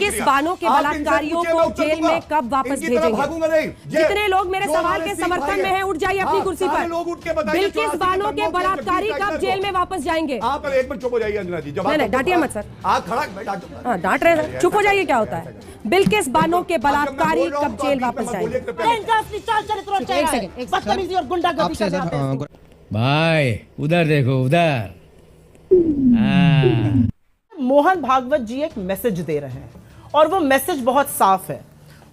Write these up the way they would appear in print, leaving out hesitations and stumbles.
बिल्किस बानो के बलात्कारियों को जेल में कब वापस भेजेंगे? जितने लोग मेरे सवाल के समर्थन में हैं, उठ जाइए अपनी कुर्सी पर। बिल्किस बानो के बलात्कारी कब जेल में वापस जाएंगे? आप एक मिनट चुप हो जाइए अंजना जी। नहीं, डांटिए मत सर। आप खड़ा डांट रहे हैं, चुप हो जाइए। क्या होता है? बिल्किस बानो के बलात्कारी कब जेल वापस जाएंगे? भाई उधर देखो, उधर। मोहन भागवत जी एक मैसेज दे रहे हैं और वो मैसेज बहुत साफ है।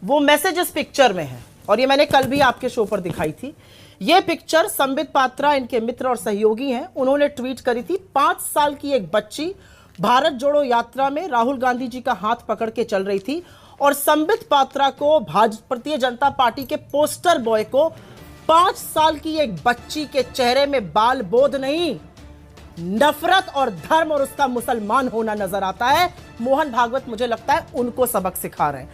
वो मैसेज इस पिक्चर में है और ये मैंने कल भी आपके शो पर दिखाई थी। ये पिक्चर संबित पात्रा इनके मित्र और सहयोगी हैं, उन्होंने ट्वीट करी थी। 5 साल की एक बच्ची भारत जोड़ो यात्रा में राहुल गांधी जी का हाथ पकड़ के चल रही थी और संबित पात्रा को, भारतीय जनता पार्टी के पोस्टर बॉय को, 5 साल की एक बच्ची के चेहरे में बाल बोध नहीं, नफरत और धर्म और उसका मुसलमान होना नजर आता है। मोहन भागवत मुझे लगता है उनको सबक सिखा रहे हैं।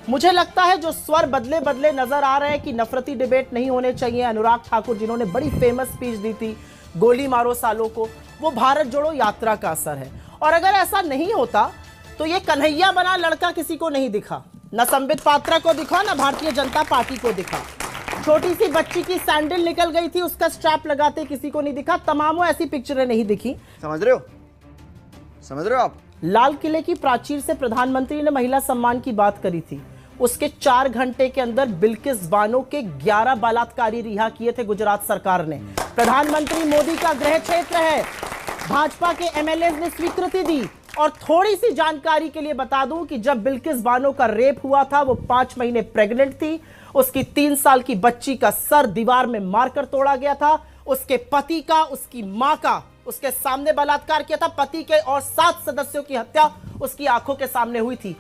मुझे लगता है जो स्वर बदले बदले नजर आ रहे हैं कि नफरती डिबेट नहीं होने चाहिए। अनुराग ठाकुर जिन्होंने बड़ी फेमस स्पीच दी थी, गोली मारो सालों को, वो भारत जोड़ो यात्रा का असर है। और अगर ऐसा नहीं होता तो ये कन्हैया बना लड़का किसी को नहीं दिखा, न संबित पात्रा को दिखा, न भारतीय जनता पार्टी को दिखा। छोटी सी बच्ची की सैंडल निकल गई थी, उसका स्ट्रैप लगाते किसी को नहीं दिखा। तमामों ऐसी पिक्चरें नहीं दिखी। समझ रहे हो आप? लाल किले की प्राचीर से प्रधानमंत्री ने महिला सम्मान की बात करी थी। उसके 4 घंटे के अंदर बिल्किस बानो के 11 बलात्कारी रिहा किए थे गुजरात सरकार ने। प्रधानमंत्री मोदी का गृह क्षेत्र है, भाजपा के एमएलए ने स्वीकृति दी। और थोड़ी सी जानकारी के लिए बता दूं कि जब बिल्किस बानो का रेप हुआ था, वो 5 महीने प्रेग्नेंट थी। उसकी 3 साल की बच्ची का सर दीवार में मारकर तोड़ा गया था। उसके पति का, उसकी मां का उसके सामने बलात्कार किया था। पति के और 7 सदस्यों की हत्या उसकी आंखों के सामने हुई थी।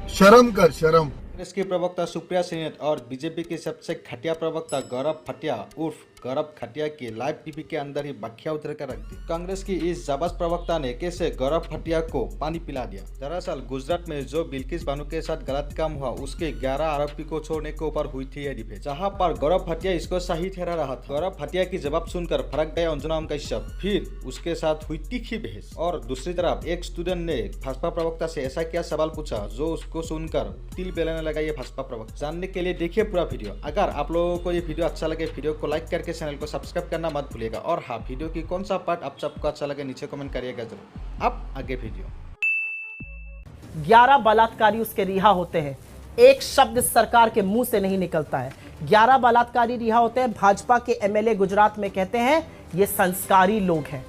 शर्म कर, शर्म। कांग्रेस की प्रवक्ता सुप्रिया सेनेट और बीजेपी के सबसे घटिया प्रवक्ता गौरव खटिया उर्फ गौरव खटिया की लाइव टीवी के अंदर ही बखिया उतर कर रख दी। कांग्रेस की इस जाबाज प्रवक्ता ने कैसे गौरव खटिया को पानी पिला दिया। दरअसल गुजरात में जो बिल्किस बानो के साथ गलत काम हुआ, उसके 11 आरोपी को छोड़ने के ऊपर हुई थी यह डिबेट, जहां पर गौरव खटिया इसको सही ठहरा रहा था। गौरव खटिया की जवाब सुनकर फरक गया अंजुना कश्यप, फिर उसके साथ हुई तीखी बहस। और दूसरी तरफ एक स्टूडेंट ने भाजपा प्रवक्ता से ऐसा क्या सवाल पूछा जो उसको सुनकर तिल बेलने लगा ये भाजपा प्रवक्ता। जानने के लिए देखिए पूरा वीडियो। अगर आप लोगों को ये वीडियो अच्छा लगे, वीडियो को लाइक करके चैनल को सब्सक्राइब करना मत भूलिएगा। और हाँ, वीडियो की कौन सा पार्ट आप सबको अच्छा लगे नीचे कमेंट करिएगा जरूर। अब आगे वीडियो। 11 बलात्कारी उसके रिहा होते हैं, एक शब्द सरकार के मुंह से नहीं निकलता है। 11 बलात्कारी रिहा होते हैं। भाजपा के एमएलए गुजरात में कहते हैं ये संस्कारी लोग हैं।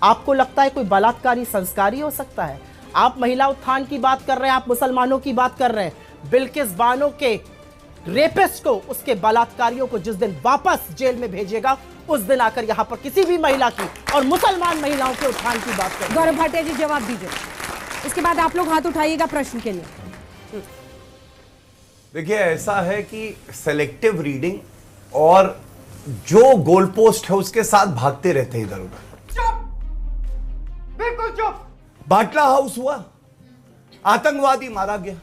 आपको लगता है कोई बलात्कारी संस्कारी हो सकता है? आप महिला उत्थान की बात कर रहे हैं, आप मुसलमानों की बात कर रहे हैं। बिल्किस बानो के रेपिस्ट को, उसके बलात्कारियों को जिस दिन वापस जेल में भेजेगा, उस दिन आकर यहां पर किसी भी महिला की और मुसलमान महिलाओं के उत्थान की बात करें। गौरव भाटिया जी जवाब दीजिए, इसके बाद आप लोग हाथ उठाइएगा प्रश्न के लिए। देखिए, ऐसा है कि सेलेक्टिव रीडिंग और जो गोल पोस्ट है उसके साथ भागते रहते हैं इधर उधर। चुप, बिल्कुल चुप। बाटला हाउस हुआ, आतंकवादी मारा गया,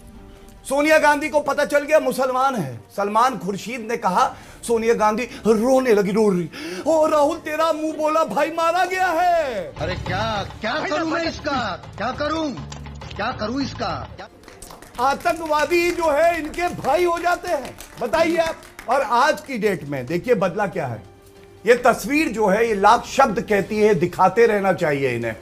सोनिया गांधी को पता चल गया मुसलमान है। सलमान खुर्शीद ने कहा, सोनिया गांधी रोने लगी, रो रही, ओ राहुल तेरा मुंह बोला भाई मारा गया है। अरे क्या करूं मैं इसका? क्या करूं इसका? आतंकवादी जो है इनके भाई हो जाते हैं, बताइए आप। और आज की डेट में देखिए बदला क्या है। ये तस्वीर जो है ये लाख शब्द कहती है, दिखाते रहना चाहिए इन्हें।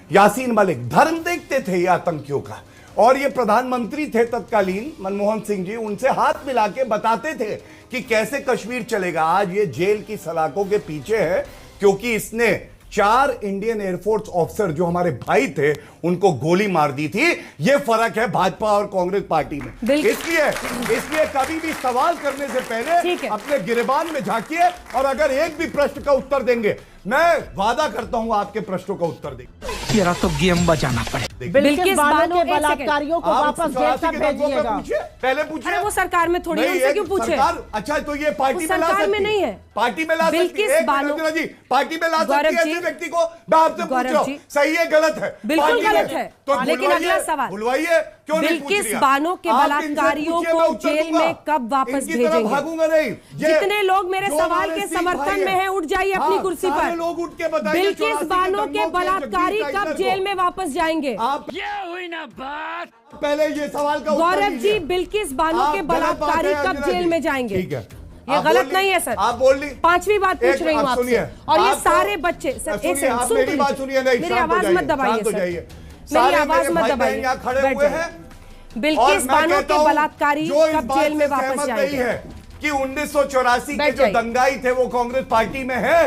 यासीन मलिक धर्म देखते थे ये आतंकियों का, और ये प्रधानमंत्री थे तत्कालीन मनमोहन सिंह जी, उनसे हाथ मिला के बताते थे कि कैसे कश्मीर चलेगा। आज ये जेल की सलाखों के पीछे है क्योंकि इसने 4 इंडियन एयरफोर्स ऑफिसर जो हमारे भाई थे उनको गोली मार दी थी। ये फर्क है भाजपा और कांग्रेस पार्टी में। इसलिए कभी भी सवाल करने से पहले अपने गिरेबान में झांकिए, और अगर एक भी प्रश्न का उत्तर देंगे, मैं वादा करता हूं आपके प्रश्नों का उत्तर देंगे। तेरा तो गेम बजाना पड़े। बिल्किस बानो के बलात्कारियों को वापस जेल तक भेजिएगा। पहले पूछिए। अरे वो सरकार में थोड़ी, उनसे क्यों पूछे? अच्छा, तो ये पार्टी में ला सरकार में सकती नहीं है, पार्टी में ला सकती है। जी पार्टी में ला सकती है ऐसे व्यक्ति को। मैं आपसे पूछ रहा हूं, सही है गलत है? बिल्कुल गलत है। लेकिन अगला सवाल बुलवाइए, क्यों नहीं पूछ बिल्किस रही? बानो के आप इनसे बलात्कारियों पूछिए, को मैं उत्तर जेल दूंगा। में कब वापस इनकी तरफ भेजेंगे? भागूंगा नहीं। जितने लोग मेरे जो सवाल हमारे के सिख समर्थन भाई में हैं, उठ जाइए अपनी हाँ, कुर्सी सारे पर। लोग उठ के बताइए, बिल्किस 84 बानो के दंगों बलात्कारी जगदीश कब टाइगर जेल को। में वापस जाएंगे? आप ये हुई ना बात। पहले ये सवाल का उत्तर गौरव जी, दीजिए। बिल्किस बानो आप के गलत बात बलात्कारी है, कब अंजना जेल जी। में जाएंगे? ठीक है, ये आप गलत बोल ली। नहीं है सर। आप बोल ली। पांचवी बात पूछ रही हूँ आप आपसे। सुनिए, और ये आप तो- सारे बच्चे सर, एक सुनिए, सेकंड, आप सुन मेरी तो बात लीजिए। सुनिए, नहीं, मेरी शांत हो आवाज जाइए, मत दबाइए शांत हो सर। जाइए। मेरी सारे आवाज मेरे मत भाई दबाइए। बहन यहाँ खड़े बैठ हुए जाइए। हैं। और बिल्किस मैं बानो कहता के हूं, बलात्कारी जो इस कब बात जेल में से वापस सहमत नहीं जाएंगे? है कि 1984 के बैठ जो जाइए। दंगाई थे वो कांग्रेस पार्टी में है,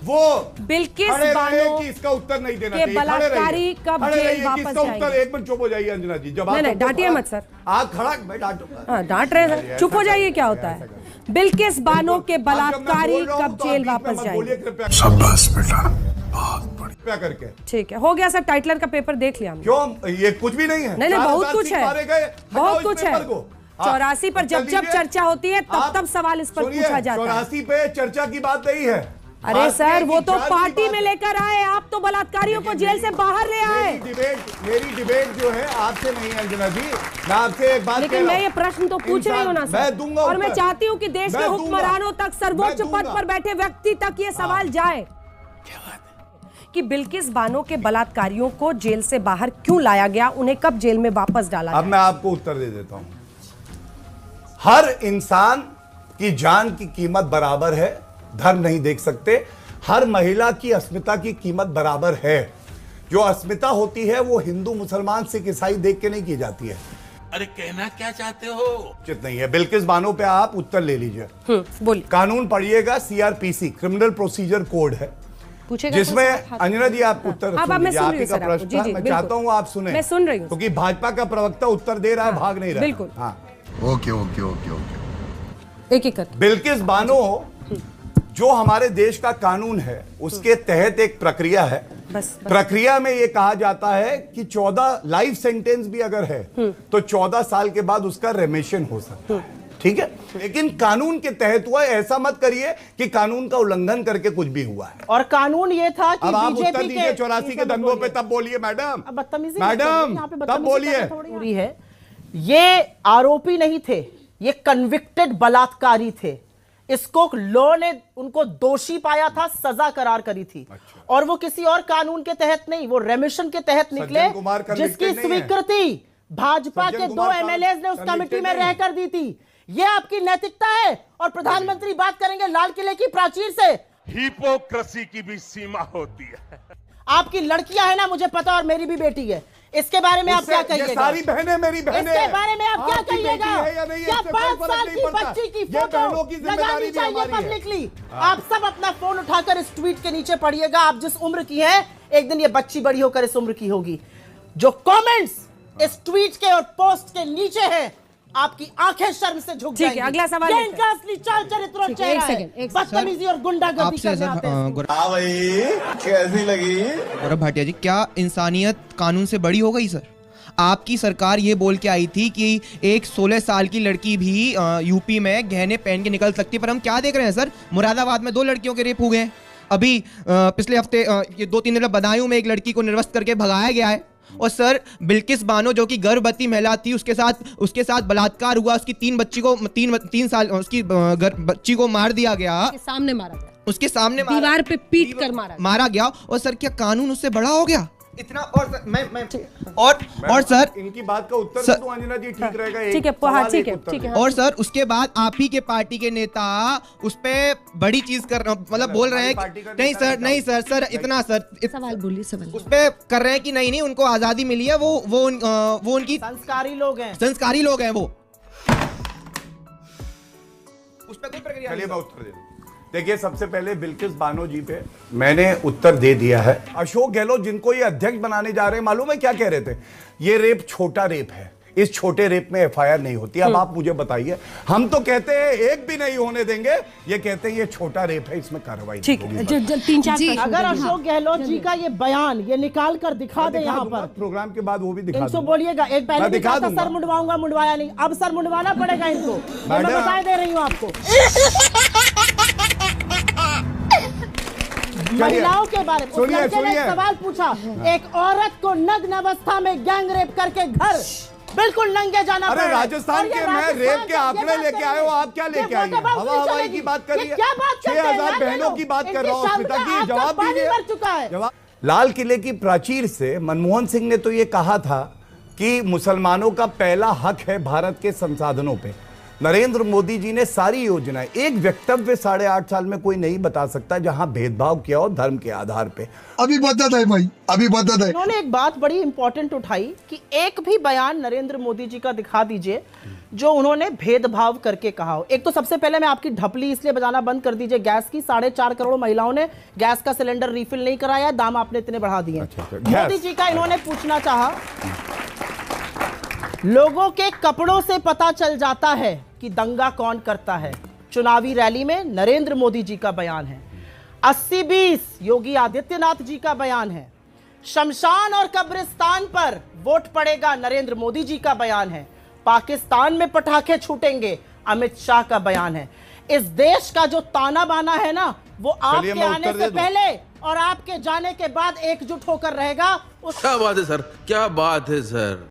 वो बिल्किस खड़े रहे बानो कि इसका उत्तर नहीं देना के चाहिए। खड़े रहिए। बलात्कारी कब खड़े जेल रहिए कि वापस इसका उत्तर जाएंगे? एक मिनट चुप हो जाइए अंजना जी। जब नहीं, आप डांटिए मत सर। आप खड़ा, मैं डांटूंगा। हाँ, डांट रहे हैं सर, चुप हो जाइए, क्या होता है? बिल्किस बानो के बलात्कारी कब जेल वापस जाएंगे? शाबाश बेटा, बहुत बढ़िया करके। ठीक है, हो गया सर, टाइटलर का पेपर देख लिया हमने। क्यों, ये कुछ भी नहीं है? नहीं, 4000 बहुत कुछ सीट है, मारे गए, हटाओ बहुत इस कुछ है। पेपर को। हाँ, 84 पर जब चल जब लीजिए। चर्चा होती है तब आप तब सवाल इस पर सुनिए, पूछा जाता है। 84 पे चर्चा की बात नहीं है। अरे बात सर, ये वो कि तो जांच की पार्टी बात में है। लेकर आए, आप तो बलात्कारियों को जेल से बाहर ले आए। मेरी डिबेट जो है आपसे नहीं है अंजना जी, मैं आपसे एक बात लेकिन कह रहा मैं हूं। ये प्रश्न तो पूछ रही हूँ ना सर, मैं दूंगा और मैं उत्तर। चाहती हूँ कि देश मैं के दूंगा। हुक्मरानों तक, सर्वोच्च मैं पद दूंगा। पर बैठे व्यक्ति तक ये सवाल जाए कि बिल्किस बानो के बलात्कारियों को जेल से बाहर क्यों लाया गया, उन्हें कब जेल में वापस डाला अब गया? मैं आपको उत्तर दे देता हूं। हर इंसान की जान की कीमत बराबर है, धर्म नहीं देख सकते। हर महिला की अस्मिता की कीमत बराबर है। जो अस्मिता होती है वो हिंदू, मुसलमान, सिख, ईसाई देख के नहीं की जाती है। अरे कहना क्या चाहते हो? उचित नहीं है। बिल्किस बानो पे आप उत्तर ले लीजिए। बोलिए। कानून पढ़िएगा, सीआरपीसी क्रिमिनल प्रोसीजर कोड है, पूछेगा जिसमें तो अंजना जी आप उत्तर हाँ, सुन मैं लीजिए। सुन आप रही ही हूँ का सर आपको। प्रश्न जी, था, जी, मैं बिल्कुल। चाहता हूँ आप सुने। मैं सुन रही हूँ। क्योंकि भाजपा का प्रवक्ता उत्तर दे रहा है, भाग नहीं रहा। बिल्कुल। हाँ, ओके ओके ओके ओके एक एक करके। बिल्किस बानो जो हमारे देश का कानून है उसके तहत एक प्रक्रिया है। बस। प्रक्रिया में यह कहा जाता है कि 14 लाइफ सेंटेंस भी अगर है तो 14 साल के बाद उसका रेमिशन हो सकता है। ठीक है, लेकिन कानून के तहत हुआ है। ऐसा मत करिए कि कानून का उल्लंघन करके कुछ भी हुआ है। और कानून ये था कि अब आप उत्तर बीजेपी दीजिए 84 के दंगों पे, तब बोलिए मैडम। अब बदतमीजी मैडम यहाँ पे तब बदतमीजी बोलिए। करना थोड़ी है। ये आरोपी नहीं थे, ये कन्विक्टेड बलात्कारी थे। इसको लॉ ने उनको दोषी पाया था, सजा करार करी थी। और वो किसी और कानून के तहत नहीं, वो रेमिशन के तहत निकले, सज्जन कुमार convicted जिसकी नहीं है। स्वीकृति भाजपा सज्जन के 2 कुमार एमएलए ने उस convicted कमेटी में नहीं है। रहकर दी थी। ये आपकी नैतिकता है। और प्रधानमंत्री बात करेंगे लाल किले की प्राचीर से। हिपोक्रेसी की भी सीमा होती है। आपकी लड़कियां है ना, मुझे पता, और मेरी भी बेटी है। इसके बारे में आप क्या ये कहिएगा? सारी बहनें मेरी बहनें इसके हैं। बारे में आप क्या आपकी बेटी कहिएगा? है या नहीं, क्या इससे कोई 5 फर्क साल नहीं की पड़ता। बच्ची की ये फोटो बहनों की जिम्मेदारी लगानी भी चाहिए हमारी है। पब्लिकली? आप सब अपना फोन उठाकर इस ट्वीट के नीचे पढ़िएगा। आप जिस उम्र की हैं, एक दिन ये बच्ची बड़ी होकर इस उम्र की होगी। जो कमेंट्स इस ट्वीट के और पोस्ट के नीचे हैं, आपकी आंखें शर्म से झुक ठीक है, जाएंगी। अगला सवाल ये लेते हैं। इनका असली चाल चरित्र और ठीक है, चेहरा एक है। सेकंड, एक बदतमीजी और गुंडागर्दी करने आते हैं। गौरव भाटिया जी, क्या इंसानियत कानून से बड़ी हो गई सर? आपकी सरकार ये बोल के आई थी कि एक 16 साल की लड़की भी यूपी में गहने पहन के निकल सकती है, पर हम क्या देख रहे हैं सर? मुरादाबाद में 2 लड़कियों के रेप हुए हैं। अभी पिछले हफ्ते ये 2-3 दिन बदायूं में एक लड़की को निर्वस्त्र करके भगाया गया है। और सर, बिल्किस बानो जो कि गर्भवती महिला थी, उसके साथ बलात्कार हुआ। उसकी 3 साल उसकी बच्ची को मार दिया गया, सामने मारा गया, उसके सामने दीवार पे पीट कर मारा गया। और सर, क्या कानून उससे बड़ा हो गया इतना? और सर, मैं सर, इनकी बात का उत्तर सर- दे दूं अंजना जी, ठीक रहेगा? ठीक है, हाँ, ठीक है, ठीक है। और सर, उसके बाद आप ही के पार्टी के नेता उस पे बड़ी चीज कर मतलब बोल रहे हैं पार्टी का नहीं नेता सर, सर इतना सर सवाल बोलिए, सवाल। उस पे कर रहे हैं कि नहीं उनको आजादी मिली है, वो उनकी संस्कारी लोग हैं। संस्कारी लोग हैं वो। उस पे कोई प्रक्रिया चलिए मैं उत्तर दे दूं। देखिए, सबसे पहले बिल्किस बानो जी पे मैंने उत्तर दे दिया है। अशोक गहलोत जिनको ये अध्यक्ष बनाने जा रहे हैं, मालूम है क्या कह रहे थे? ये रेप छोटा रेप है, इस छोटे रेप में एफआईआर नहीं होती। अब आप मुझे बताइए, हम तो कहते हैं एक भी नहीं होने देंगे, ये कहते हैं ये छोटा रेप है, इसमें कार्रवाई नहीं ठीक होगी। है, 3-4 प्रश्न अगर दे दीजिए। अशोक गहलोत जी का ये बयान ये निकाल कर दिखा दे यहाँ दूंगा, पर, प्रोग्राम के बाद वो भी दिखा इनको दूंगा। बोलिएगा। एक पहले मैं भी दिखा कहा था दूंगा। सर मुंडवाऊंगा, मुंडवाया नहीं, अब सर मुंडवाना पड़ेगा इनको। मैं मैडम। बताए दे रही हूँ आपको। महिलाओं के बारे में उस सुनिए, लड़के ने एक सुनिए। सवाल पूछा। एक औरत को नग्न अवस्था में गैंग रेप करके घर बिल्कुल नंगे जाना अरे पड़ रहा है। राजस्थान और ये के मैं राजस्थान रेप के का- आंकड़े ये बात लेके आए हो, आप क्या लेके आई हैं? हवा हवाई की बात कर रही है। क्या बात करते हैं 6000 यार, बहनों लोग? की बात कर रहा हूँ इनकी स्मिता शाम जी, का जवाब आपका पानी दीजिए। भर चुका है। जवाब। लाल किले की प्राचीर से मनमोहन सिंह ने तो ये कहा था कि मुसलमानों का पहला हक है भारत के संसाधनों पे। नरेंद्र मोदी जी ने सारी योजनाएं, एक वक्तव्य 8.5 साल में कोई नहीं बता सकता जहां भेदभाव किया हो धर्म के आधार पे। अभी बदत है भाई, अभी बदत है। उन्होंने एक बात बड़ी इंपॉर्टेंट उठाई कि एक भी बयान नरेंद्र मोदी जी का दिखा दीजिए जो उन्होंने भेदभाव करके कहा हो। एक तो सबसे पहले मैं आपकी ढपली इसलिए बजाना बंद कर दीजिए गैस की। 4.5 करोड़ महिलाओं ने गैस का सिलेंडर रिफिल नहीं कराया, दाम आपने इतने बढ़ा दिए। मोदी जी का इन्होंने पूछना चाहा, लोगों के कपड़ों से पता चल जाता है कि दंगा कौन करता है। चुनावी रैली में नरेंद्र मोदी जी का बयान है। 80-20 योगी आदित्यनाथ जी का बयान है। शमशान और कब्रिस्तान पर वोट पड़ेगा, नरेंद्र मोदी जी का बयान है। पाकिस्तान में पटाखे छूटेंगे, अमित शाह का बयान है। इस देश का जो ताना बाना है ना, वो आपके आने से पहले और आपके जाने के बाद एकजुट होकर रहेगा। क्या बात है सर, क्या बात है सर।